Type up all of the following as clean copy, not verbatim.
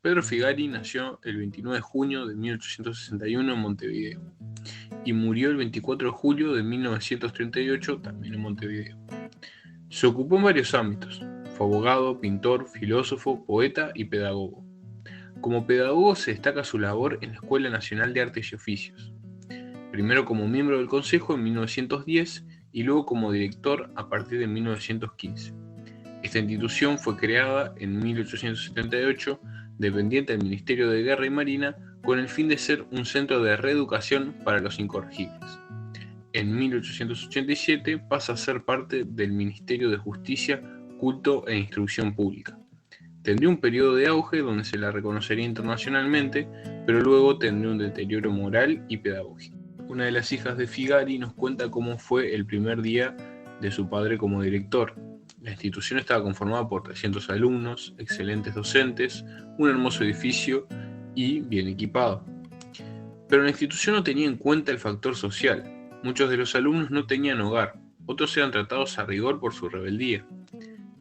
Pedro Figari nació el 29 de junio de 1861 en Montevideo y murió el 24 de julio de 1938 también en Montevideo. Se ocupó en varios ámbitos. Fue abogado, pintor, filósofo, poeta y pedagogo. Como pedagogo se destaca su labor en la Escuela Nacional de Artes y Oficios, primero como miembro del Consejo en 1910 y luego como director a partir de 1915. Esta institución fue creada en 1878, dependiente del Ministerio de Guerra y Marina, con el fin de ser un centro de reeducación para los incorregibles. En 1887 pasa a ser parte del Ministerio de Justicia, Culto e Instrucción Pública. Tendría un periodo de auge donde se la reconocería internacionalmente, pero luego tendría un deterioro moral y pedagógico. Una de las hijas de Figari nos cuenta cómo fue el primer día de su padre como director. La institución estaba conformada por 300 alumnos, excelentes docentes, un hermoso edificio y bien equipado. Pero la institución no tenía en cuenta el factor social. Muchos de los alumnos no tenían hogar, otros eran tratados a rigor por su rebeldía.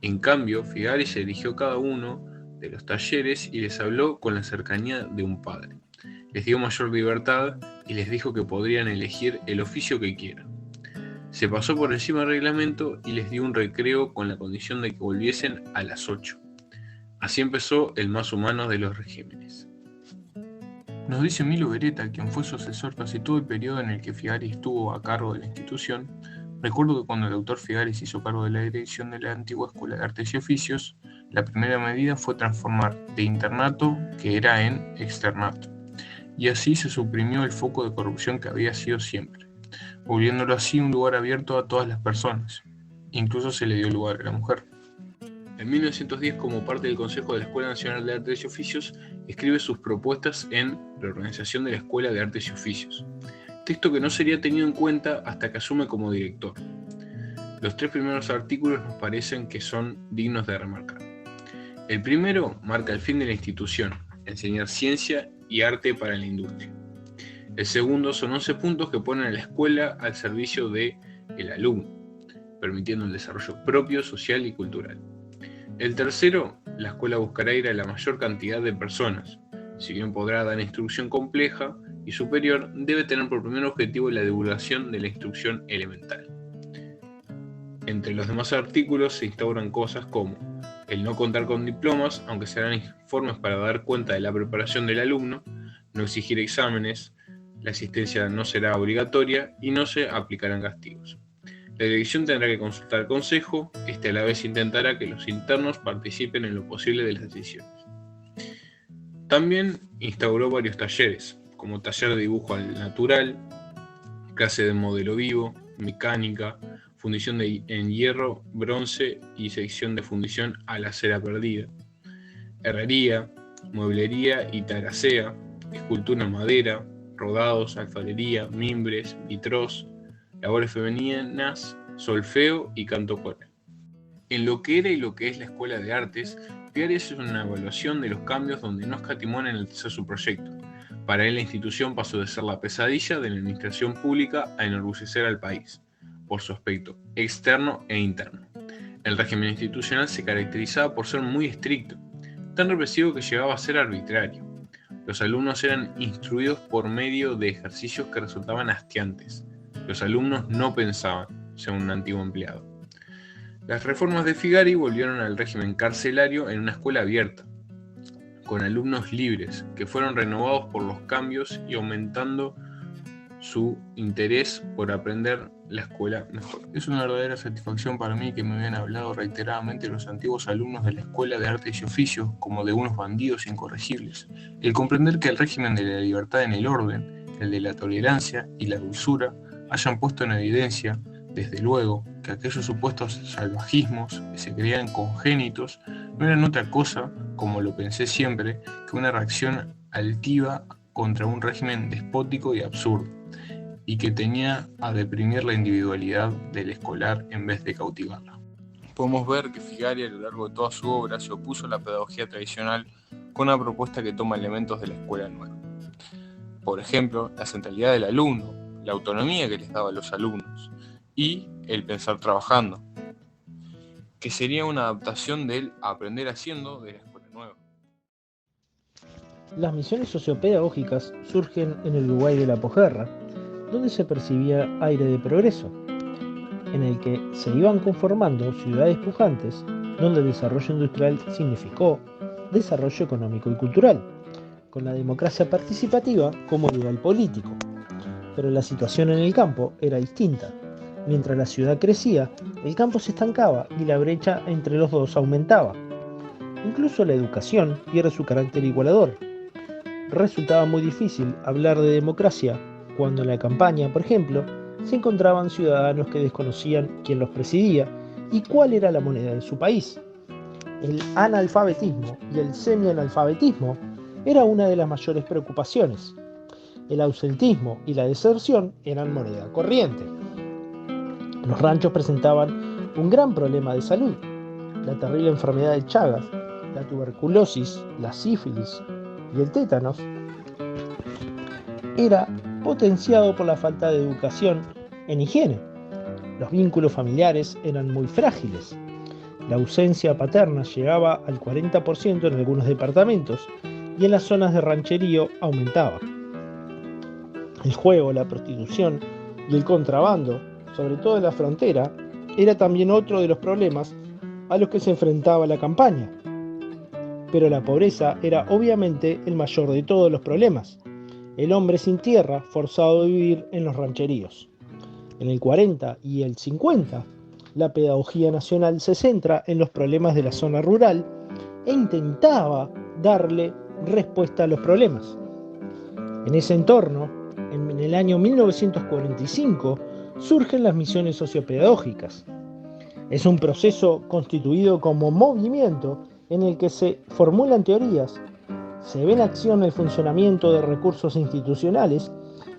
En cambio, Figari se dirigió a cada uno de los talleres y les habló con la cercanía de un padre. Les dio mayor libertad y les dijo que podrían elegir el oficio que quieran. Se pasó por encima del reglamento y les dio un recreo con la condición de que volviesen a las 8. Así empezó el más humano de los regímenes. Nos dice Milo Beretta, quien fue su asesor casi todo el periodo en el que Figari estuvo a cargo de la institución. Recuerdo que cuando el doctor Figari se hizo cargo de la dirección de la antigua Escuela de Artes y Oficios, la primera medida fue transformar de internato, que era, en externato, y así se suprimió el foco de corrupción que había sido siempre, volviéndolo así un lugar abierto a todas las personas. Incluso se le dio lugar a la mujer. En 1910, como parte del Consejo de la Escuela Nacional de Artes y Oficios, escribe sus propuestas en Reorganización de la Escuela de Artes y Oficios, texto que no sería tenido en cuenta hasta que asume como director. Los 3 primeros artículos nos parecen que son dignos de remarcar. El primero marca el fin de la institución, enseñar ciencia y arte para la industria. El segundo son 11 puntos que ponen a la escuela al servicio del alumno, permitiendo el desarrollo propio, social y cultural. El tercero, la escuela buscará ir a la mayor cantidad de personas. Si bien podrá dar instrucción compleja y superior, debe tener por primer objetivo la divulgación de la instrucción elemental. Entre los demás artículos se instauran cosas como el no contar con diplomas, aunque serán informes para dar cuenta de la preparación del alumno, no exigir exámenes, la asistencia no será obligatoria y no se aplicarán castigos. La dirección tendrá que consultar al consejo, a la vez intentará que los internos participen en lo posible de las decisiones. También instauró varios talleres, como taller de dibujo al natural, clase de modelo vivo, mecánica, fundición en hierro, bronce y sección de fundición a la cera perdida, herrería, mueblería y taracea, escultura en madera, rodados, alfarería, mimbres, vitros, labores femeninas, solfeo y canto coral. En lo que era y lo que es la Escuela de Artes, Figari es una evaluación de los cambios donde no escatimó en enaltecer su proyecto. Para él la institución pasó de ser la pesadilla de la administración pública a enorgullecer al país, por su aspecto externo e interno. El régimen institucional se caracterizaba por ser muy estricto, tan represivo que llegaba a ser arbitrario. Los alumnos eran instruidos por medio de ejercicios que resultaban hastiantes. Los alumnos no pensaban, según un antiguo empleado. Las reformas de Figari volvieron al régimen carcelario en una escuela abierta, con alumnos libres, que fueron renovados por los cambios y aumentando su interés por aprender la escuela mejor. Es una verdadera satisfacción para mí que me habían hablado reiteradamente los antiguos alumnos de la Escuela de Artes y Oficios como de unos bandidos incorregibles. El comprender que el régimen de la libertad en el orden, el de la tolerancia y la dulzura, hayan puesto en evidencia, desde luego, que aquellos supuestos salvajismos que se creían congénitos no eran otra cosa, como lo pensé siempre, que una reacción altiva contra un régimen despótico y absurdo, y que tenía a deprimir la individualidad del escolar en vez de cautivarla. Podemos ver que Figari a lo largo de toda su obra se opuso a la pedagogía tradicional con una propuesta que toma elementos de la escuela nueva. Por ejemplo, la centralidad del alumno, la autonomía que les daba a los alumnos y el pensar trabajando, que sería una adaptación del aprender haciendo de la escuela nueva. Las misiones sociopedagógicas surgen en el Uruguay de la posguerra, donde se percibía aire de progreso, en el que se iban conformando ciudades pujantes, donde el desarrollo industrial significó desarrollo económico y cultural, con la democracia participativa como ideal político. Pero la situación en el campo era distinta. Mientras la ciudad crecía, el campo se estancaba y la brecha entre los dos aumentaba. Incluso la educación pierde su carácter igualador. Resultaba muy difícil hablar de democracia cuando en la campaña, por ejemplo, se encontraban ciudadanos que desconocían quién los presidía y cuál era la moneda de su país. El analfabetismo y el semianalfabetismo era una de las mayores preocupaciones. El ausentismo y la deserción eran moneda corriente. Los ranchos presentaban un gran problema de salud: la terrible enfermedad de Chagas, la tuberculosis, la sífilis y el tétanos era potenciado por la falta de educación en higiene. Los vínculos familiares eran muy frágiles. La ausencia paterna llegaba al 40% en algunos departamentos y en las zonas de rancherío aumentaba. El juego, la prostitución y el contrabando, sobre todo en la frontera, era también otro de los problemas a los que se enfrentaba la campaña. Pero la pobreza era obviamente el mayor de todos los problemas. El hombre sin tierra forzado a vivir en los rancheríos. En el 40 y el 50, la pedagogía nacional se centra en los problemas de la zona rural e intentaba darle respuesta a los problemas. En ese entorno, en el año 1945, surgen las misiones sociopedagógicas. Es un proceso constituido como movimiento en el que se formulan teorías, se ve en acción el funcionamiento de recursos institucionales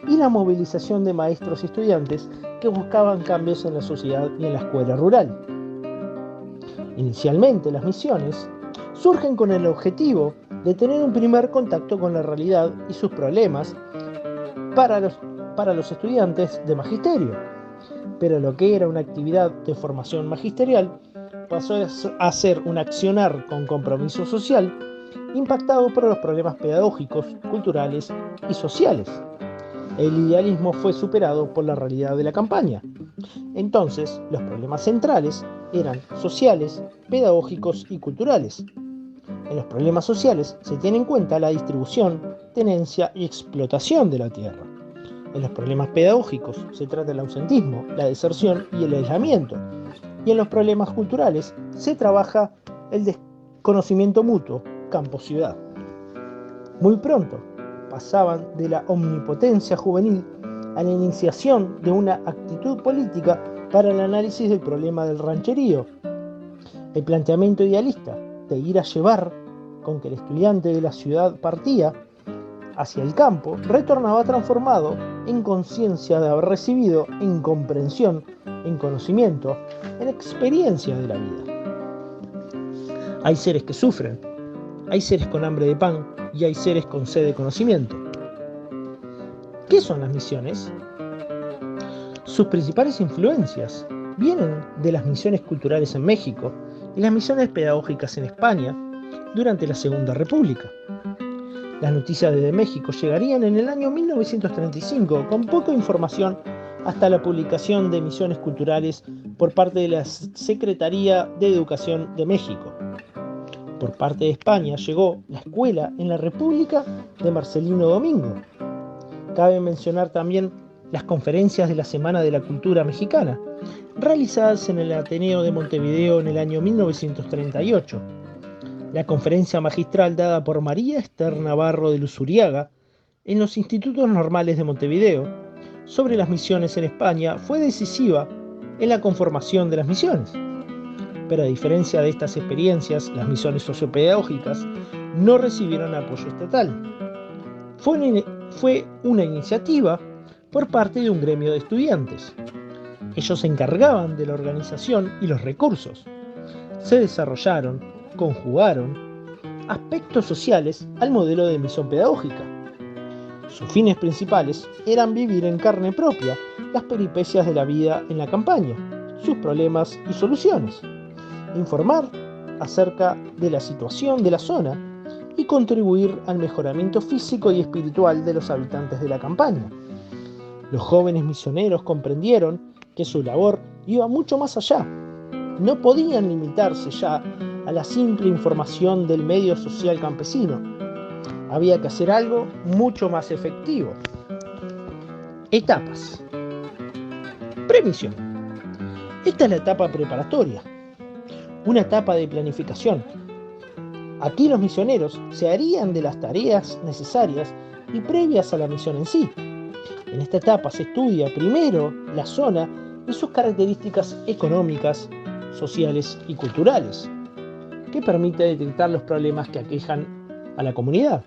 y la movilización de maestros y estudiantes que buscaban cambios en la sociedad y en la escuela rural. Inicialmente, las misiones surgen con el objetivo de tener un primer contacto con la realidad y sus problemas para los estudiantes de magisterio. Pero lo que era una actividad de formación magisterial pasó a ser un accionar con compromiso social impactado por los problemas pedagógicos, culturales y sociales. El idealismo fue superado por la realidad de la campaña. Entonces, los problemas centrales eran sociales, pedagógicos y culturales. En los problemas sociales se tiene en cuenta la distribución, tenencia y explotación de la tierra. En los problemas pedagógicos se trata el ausentismo, la deserción y el aislamiento. Y en los problemas culturales se trabaja el desconocimiento mutuo, campo-ciudad. Muy pronto pasaban de la omnipotencia juvenil a la iniciación de una actitud política para el análisis del problema del rancherío. El planteamiento idealista de ir a llevar con que el estudiante de la ciudad partía hacia el campo retornaba transformado en conciencia de haber recibido, en comprensión, en conocimiento, en experiencia de la vida. Hay seres que sufren, hay seres con hambre de pan y hay seres con sed de conocimiento. ¿Qué son las misiones? Sus principales influencias vienen de las misiones culturales en México y las misiones pedagógicas en España durante la Segunda República. Las noticias desde México llegarían en el año 1935 con poca información hasta la publicación de misiones culturales por parte de la Secretaría de Educación de México. Por parte de España llegó la escuela en la República de Marcelino Domingo. Cabe mencionar también las conferencias de la Semana de la Cultura Mexicana, realizadas en el Ateneo de Montevideo en el año 1938. La conferencia magistral dada por María Esther Navarro de Luzuriaga en los Institutos Normales de Montevideo sobre las misiones en España fue decisiva en la conformación de las misiones. Pero a diferencia de estas experiencias, las misiones sociopedagógicas no recibieron apoyo estatal. Fue una iniciativa por parte de un gremio de estudiantes. Ellos se encargaban de la organización y los recursos. Se desarrollaron, conjugaron aspectos sociales al modelo de misión pedagógica. Sus fines principales eran vivir en carne propia las peripecias de la vida en la campaña, sus problemas y soluciones, informar acerca de la situación de la zona y contribuir al mejoramiento físico y espiritual de los habitantes de la campaña. Los jóvenes misioneros comprendieron que su labor iba mucho más allá. No podían limitarse ya a la simple información del medio social campesino. Había que hacer algo mucho más efectivo. Etapas. Premisión. Esta es la etapa preparatoria, una etapa de planificación. Aquí los misioneros se harían de las tareas necesarias y previas a la misión en sí. En esta etapa se estudia primero la zona y sus características económicas, sociales y culturales, que permite detectar los problemas que aquejan a la comunidad.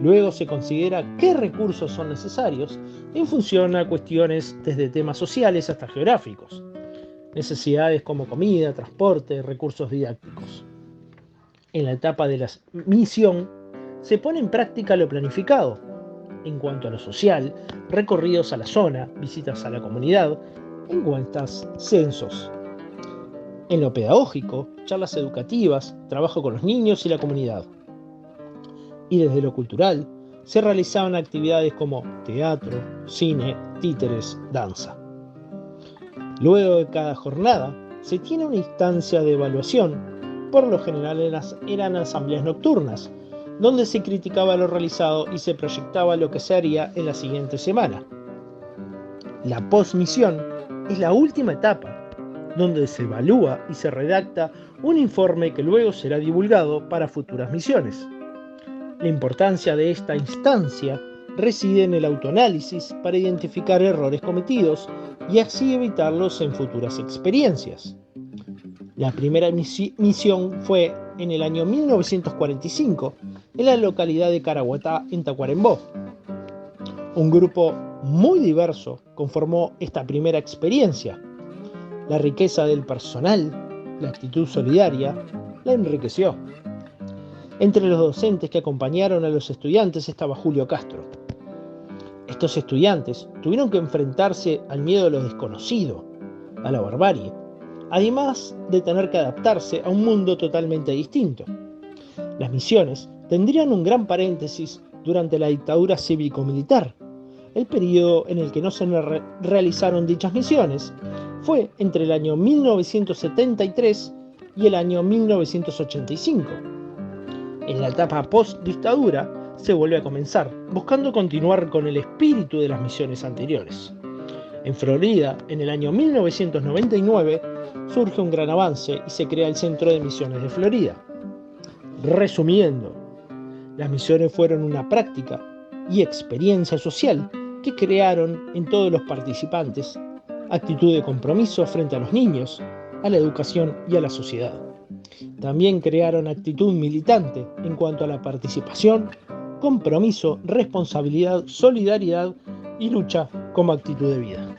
Luego se considera qué recursos son necesarios en función a cuestiones desde temas sociales hasta geográficos, necesidades como comida, transporte, recursos didácticos. En la etapa de la misión se pone en práctica lo planificado. En cuanto a lo social, recorridos a la zona, visitas a la comunidad, encuestas, censos. En lo pedagógico, charlas educativas, trabajo con los niños y la comunidad. Y desde lo cultural, se realizaban actividades como teatro, cine, títeres, danza. Luego de cada jornada, se tiene una instancia de evaluación. Por lo general eran asambleas nocturnas, donde se criticaba lo realizado y se proyectaba lo que se haría en la siguiente semana. La posmisión es la última etapa, donde se evalúa y se redacta un informe que luego será divulgado para futuras misiones. La importancia de esta instancia reside en el autoanálisis para identificar errores cometidos y así evitarlos en futuras experiencias. La primera misión fue en el año 1945 en la localidad de Caraguatá, en Tacuarembó. Un grupo muy diverso conformó esta primera experiencia. La riqueza del personal, la actitud solidaria, la enriqueció. Entre los docentes que acompañaron a los estudiantes estaba Julio Castro. Estos estudiantes tuvieron que enfrentarse al miedo a lo desconocido, a la barbarie, además de tener que adaptarse a un mundo totalmente distinto. Las misiones tendrían un gran paréntesis durante la dictadura cívico-militar. El periodo en el que no se realizaron dichas misiones fue entre el año 1973 y el año 1985. En la etapa post-dictadura se volvió a comenzar, buscando continuar con el espíritu de las misiones anteriores. En Florida, en el año 1999, surge un gran avance y se crea el Centro de Misiones de Florida. Resumiendo, las misiones fueron una práctica y experiencia social que crearon en todos los participantes actitud de compromiso frente a los niños, a la educación y a la sociedad. También crearon actitud militante en cuanto a la participación, compromiso, responsabilidad, solidaridad y lucha como actitud de vida.